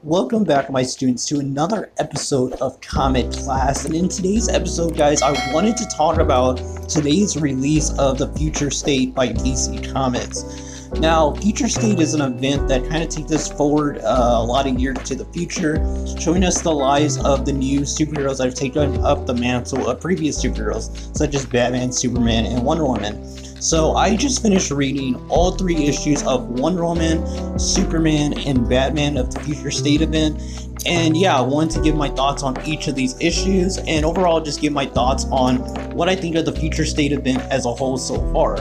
Welcome back, my students, to another episode of Comic Class. And in today's episode, guys, I wanted to talk about today's release of the Future State by DC Comics. Now, Future State is an event that kind of takes us forward a lot of years to the future, showing us the lives of the new superheroes that have taken up the mantle of previous superheroes, such as Batman, Superman, and Wonder Woman. So I just finished reading all 3 issues of Wonder Woman, Superman, and Batman of the Future State event. And yeah, I wanted to give my thoughts on each of these issues and overall just give my thoughts on what I think of the Future State event as a whole so far.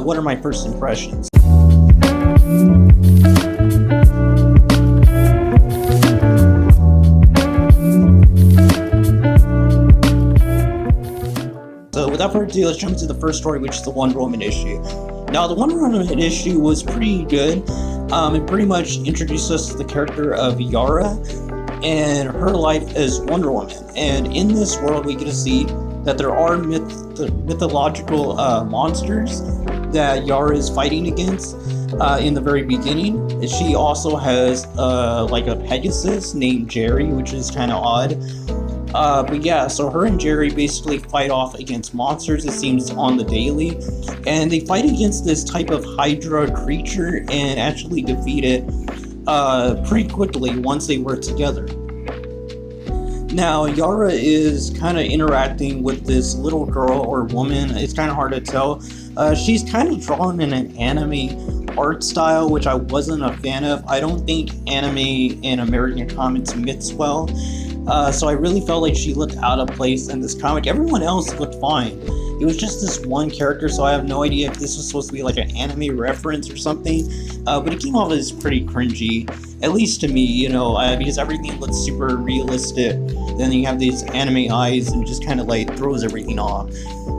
What are my first impressions? So without further ado, let's jump into the first story, which is the Wonder Woman issue. Now, the Wonder Woman issue was pretty good. It pretty much introduced us to the character of Yara and her life as Wonder Woman. And in this world, we get to see that there are mythological monsters that Yara is fighting against in the very beginning. She also has like a Pegasus named Jerry, which is kind of odd. But yeah, so her and Jerry basically fight off against monsters, it seems, on the daily. And they fight against this type of Hydra creature and actually defeat it pretty quickly once they work together. Now, Yara is kind of interacting with this little girl or woman. It's kind of hard to tell. She's kind of drawn in an anime art style, which I wasn't a fan of. I don't think anime and American comics mix well. So I really felt like she looked out of place in this comic. Everyone else looked fine. It was just this one character, so I have no idea if this was supposed to be like an anime reference or something. But it came off as pretty cringy, at least to me, because everything looks super realistic. Then you have these anime eyes and just kind of like throws everything off.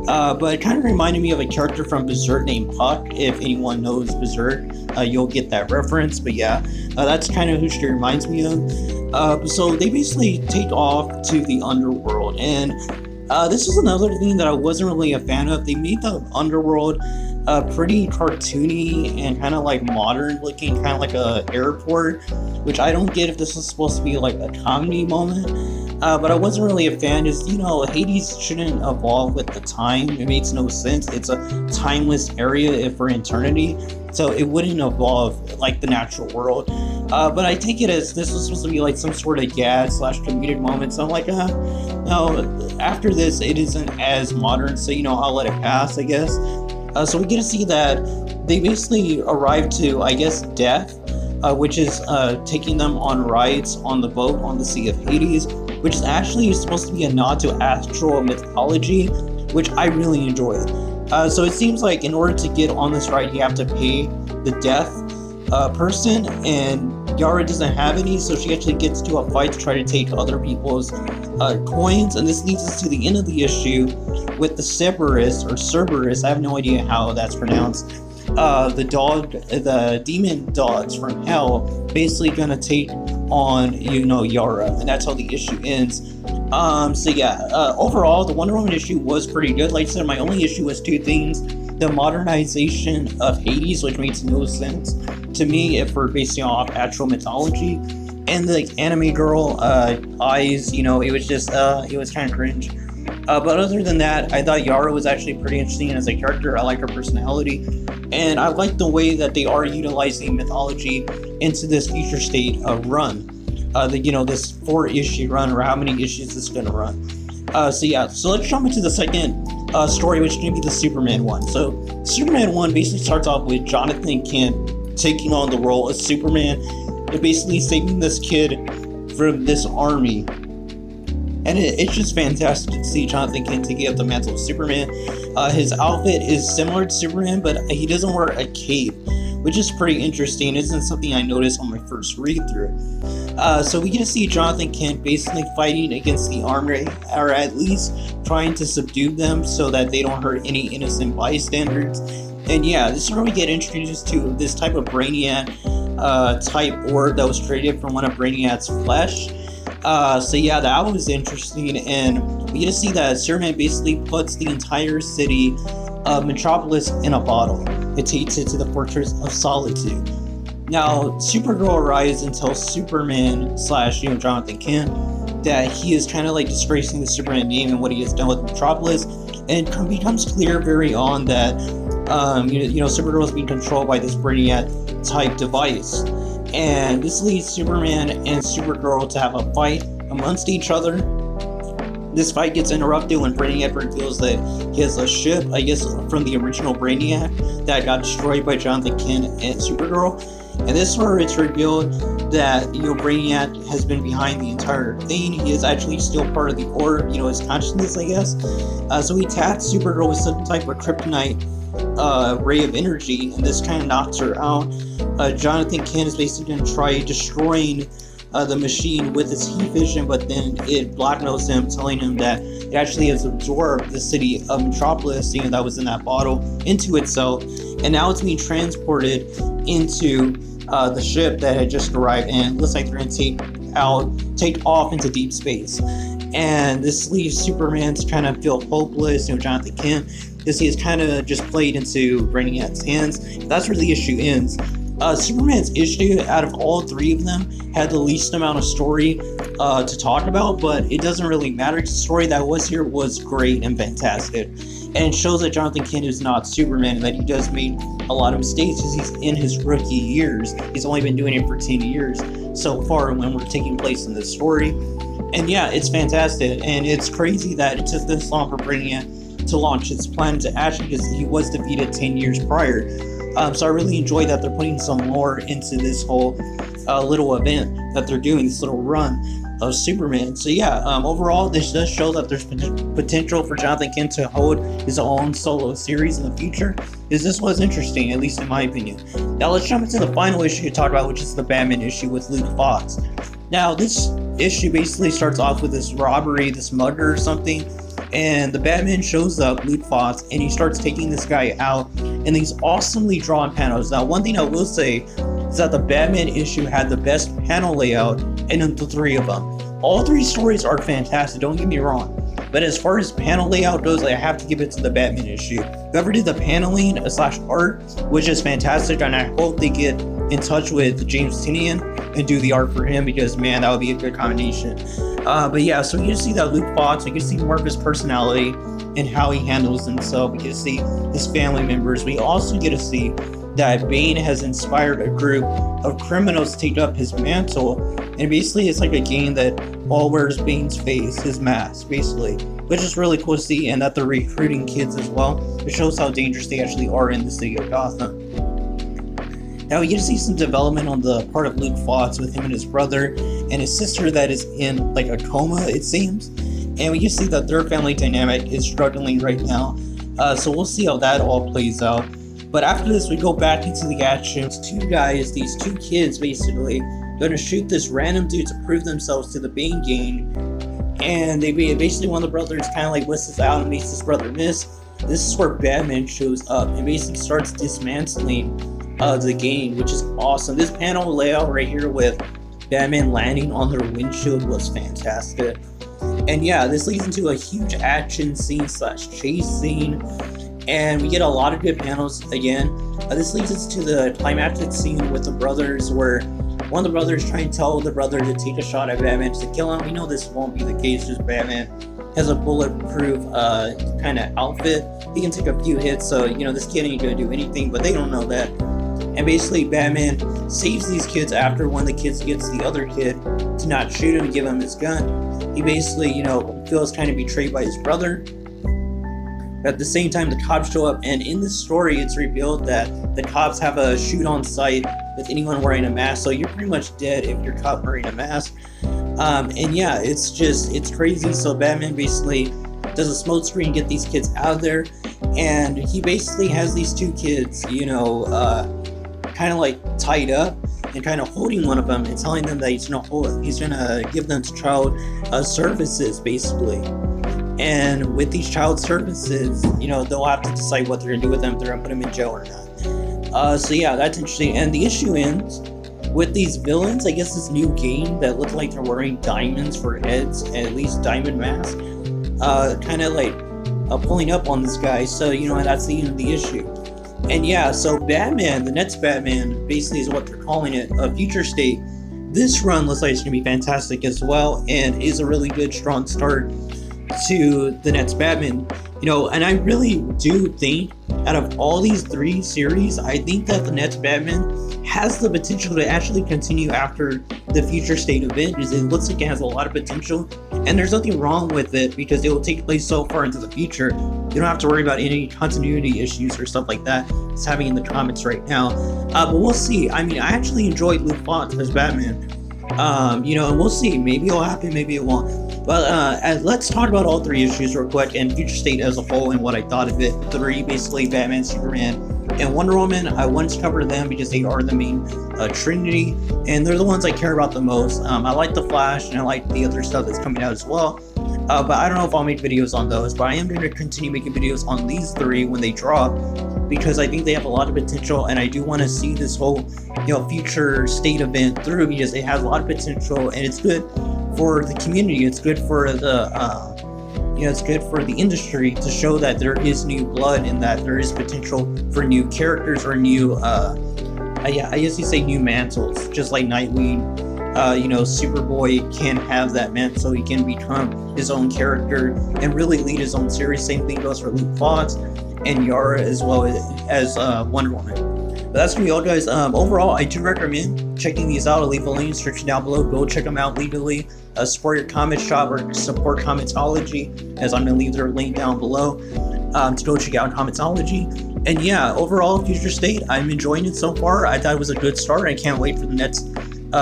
But it kind of reminded me of a character from Berserk named Puck. If anyone knows Berserk, you'll get that reference. But yeah, that's kind of who she reminds me of. So they basically take off to the underworld, and this was another thing that I wasn't really a fan of. They made the underworld pretty cartoony and kind of like modern looking, kind of like a airport, which I don't get if this is supposed to be like a comedy moment. But I wasn't really a fan. Just, Hades shouldn't evolve with the time. It makes no sense. It's a timeless area for eternity, so it wouldn't evolve like the natural world. But I take it as this was supposed to be like some sort of gag/comedic moment. So I'm like, no, after this, it isn't as modern, so I'll let it pass, I guess. So we get to see that they basically arrive to, I guess, death, which is taking them on rides on the boat on the Sea of Hades, which is actually supposed to be a nod to astral mythology, which I really enjoyed. So it seems like in order to get on this ride, you have to pay the death person, and Yara doesn't have any, so she actually gets to a fight to try to take other people's coins, and this leads us to the end of the issue with the Cerberus, I have no idea how that's pronounced, the demon dogs from hell, basically gonna take on, Yara, and that's how the issue ends. So yeah, overall, the Wonder Woman issue was pretty good. Like I said, my only issue was 2 things. The modernization of Hades, which makes no sense to me if we're basing off actual mythology, and the anime girl eyes, it was just, it was kind of cringe. But other than that, I thought Yara was actually pretty interesting as a character. I like her personality, and I like the way that they are utilizing mythology into this Future State run. This 4-issue run, or how many issues it's going to run. So let's jump into the second story, which is going to be the Superman one. So Superman 1 basically starts off with Jonathan Kent taking on the role of Superman and basically saving this kid from this army. And it's just fantastic to see Jonathan Kent taking up the mantle of Superman. His outfit is similar to Superman, but he doesn't wear a cape, which is pretty interesting. It isn't something I noticed on my first read through. So we get to see Jonathan Kent basically fighting against the army, or at least trying to subdue them so that they don't hurt any innocent bystanders. And yeah, this is where we get introduced to this type of Brainiac type orb that was created from one of Brainiac's flesh. So yeah, that was interesting, and we get to see that Superman basically puts the entire city of Metropolis in a bottle. It takes it to the Fortress of Solitude. Now, Supergirl arrives and tells Superman slash, Jonathan Kent that he is kind of like disgracing the Superman name and what he has done with Metropolis, and it becomes clear very on that, Supergirl is being controlled by this Brainiac type device, and this leads Superman and Supergirl to have a fight amongst each other. This fight gets interrupted when Brainiac reveals that he has a ship, I guess, from the original Brainiac that got destroyed by Jonathan Kent and Supergirl. And this is where it's revealed that, Brainiac has been behind the entire thing. He is actually still part of the orb, his consciousness, I guess. So he attacks Supergirl with some type of kryptonite ray of energy, and this kind of knocks her out. Jonathan Kent is basically going to try destroying the machine with its heat vision, but then it blackmails him, telling him that it actually has absorbed the city of Metropolis, that was in that bottle, into itself, and now it's being transported into the ship that had just arrived, and it looks like they're going to take off into deep space. And this leaves Superman to kind of feel hopeless, Jonathan Kent, because he is kind of just played into Brainiac's hands. That's where the issue ends. Superman's issue, out of all three of them, had the least amount of story to talk about, but it doesn't really matter. The story that was here was great and fantastic, and it shows that Jonathan Kent is not Superman, and that he does make a lot of mistakes because he's in his rookie years. He's only been doing it for 10 years so far when we're taking place in this story. And yeah, it's fantastic, and it's crazy that it took this long for Brainiac to launch its plan to action, because he was defeated 10 years prior. So I really enjoy that they're putting some lore into this whole little event that they're doing, this little run of Superman. So yeah, overall, this does show that there's potential for Jonathan Kent to hold his own solo series in the future, because this was interesting, at least in my opinion. Now let's jump into the final issue to talk about, which is the Batman issue with Luke Fox. Now this issue basically starts off with this robbery, this murder or something, and the Batman shows up, Luke Fox, and he starts taking this guy out in these awesomely drawn panels. Now, one thing I will say is that the Batman issue had the best panel layout in the three of them. All three stories are fantastic, don't get me wrong, but as far as panel layout goes, I have to give it to the Batman issue. Whoever did the paneling slash art, which is fantastic, and I hope they get in touch with James Tynion and do the art for him, because man, that would be a good combination. But yeah, so you can see that Luke Fox, you can see more of his personality and how he handles himself. We get to see his family members. We also get to see that Bane has inspired a group of criminals to take up his mantle, and basically it's like a game that all wears Bane's face, his mask, basically, which is really cool to see, and that they're recruiting kids as well. It shows how dangerous they actually are in the city of Gotham. Now we get to see some development on the part of Luke Fox with him and his brother and his sister that is in like a coma, it seems. And we can see that their family dynamic is struggling right now. So we'll see how that all plays out. But after this, we go back into the action. These two kids basically, going to shoot this random dude to prove themselves to the Bane gang. And they basically, one of the brothers kind of like whistles out and makes this brother miss. This is where Batman shows up and basically starts dismantling the game, which is awesome. This panel layout right here with Batman landing on their windshield was fantastic. And yeah, this leads into a huge action scene slash chase scene, and we get a lot of good panels again. This leads us to the climactic scene with the brothers, where one of the brothers trying to tell the brother to take a shot at Batman to kill him. We know this won't be the case, just Batman has a bulletproof kind of outfit. He can take a few hits, so this kid ain't gonna do anything, but they don't know that. And basically Batman saves these kids after one of the kids gets the other kid to not shoot him and give him his gun. He basically, feels kind of betrayed by his brother. At the same time, the cops show up, and in this story, it's revealed that the cops have a shoot on sight with anyone wearing a mask, so you're pretty much dead if you're caught wearing a mask. And yeah, it's crazy. So Batman basically does a smoke screen to get these kids out of there, and he basically has these two kids, kind of like tied up and kind of holding one of them and telling them that he's gonna give them to child services basically. And with these child services, they'll have to decide what they're gonna do with them, if they're gonna put them in jail or not. So yeah, that's interesting. And the issue ends with these villains, I guess this new game that look like they're wearing diamonds for heads, at least diamond masks, kind of like pulling up on this guy. So that's the end of the issue. And yeah, so Batman, the next Batman, basically is what they're calling it, a future state. This run looks like it's going to be fantastic as well, and is a really good, strong start to the next Batman. You know, and I really do think out of all these 3 series, I think that the next Batman has the potential to actually continue after the future state event, because it looks like it has a lot of potential, and there's nothing wrong with it because it will take place so far into the future. You don't have to worry about any continuity issues or stuff like that it's having in the comics right now. But we'll see. I mean, I actually enjoyed Luke Fox as Batman. You know, and we'll see. Maybe it'll happen, maybe it won't. But let's talk about all 3 issues real quick, and Future State as a whole, and what I thought of it. 3, basically, Batman, Superman, and Wonder Woman. I wanted to cover them because they are the main trinity, and they're the ones I care about the most. I like The Flash, and I like the other stuff that's coming out as well. But I don't know if I'll make videos on those, but I am going to continue making videos on these 3 when they drop, because I think they have a lot of potential, and I do want to see this whole, you know, future state event through, because it has a lot of potential, and it's good for the community. It's good for the you know, it's good for the industry to show that there is new blood and that there is potential for new characters or new I guess you say new mantles, just like Nightwing. You know, Superboy can have that mantle. He can become his own character and really lead his own series. Same thing goes for Luke Fox and Yara, as well as Wonder Woman. But that's gonna be all, guys. Overall, I do recommend checking these out. I'll leave a link in the description down below. Go check them out legally. Support your comic shop or support Comixology, as I'm gonna leave their link down below to go check out Comixology. And yeah, overall, Future State, I'm enjoying it so far. I thought it was a good start. I can't wait for the next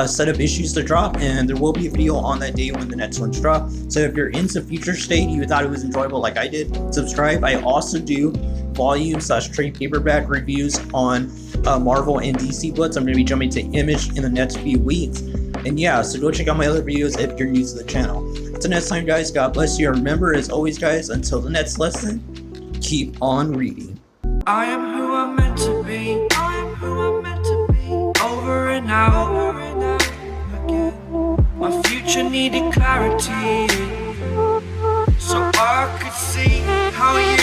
set of issues to drop, and there will be a video on that day when the next ones drop. So if you're into Future State, you thought it was enjoyable like I did, subscribe. I also do volume/trade paperback reviews on Marvel and DC books. I'm going to be jumping to Image in the next few weeks. And yeah, so go check out my other videos if you're new to the channel. Until next time, guys, God bless you. Remember, as always, guys, until the next lesson, keep on reading. I am who I'm meant to be. I am who I'm meant to be. Over and out again. My future needed clarity, so I could see how you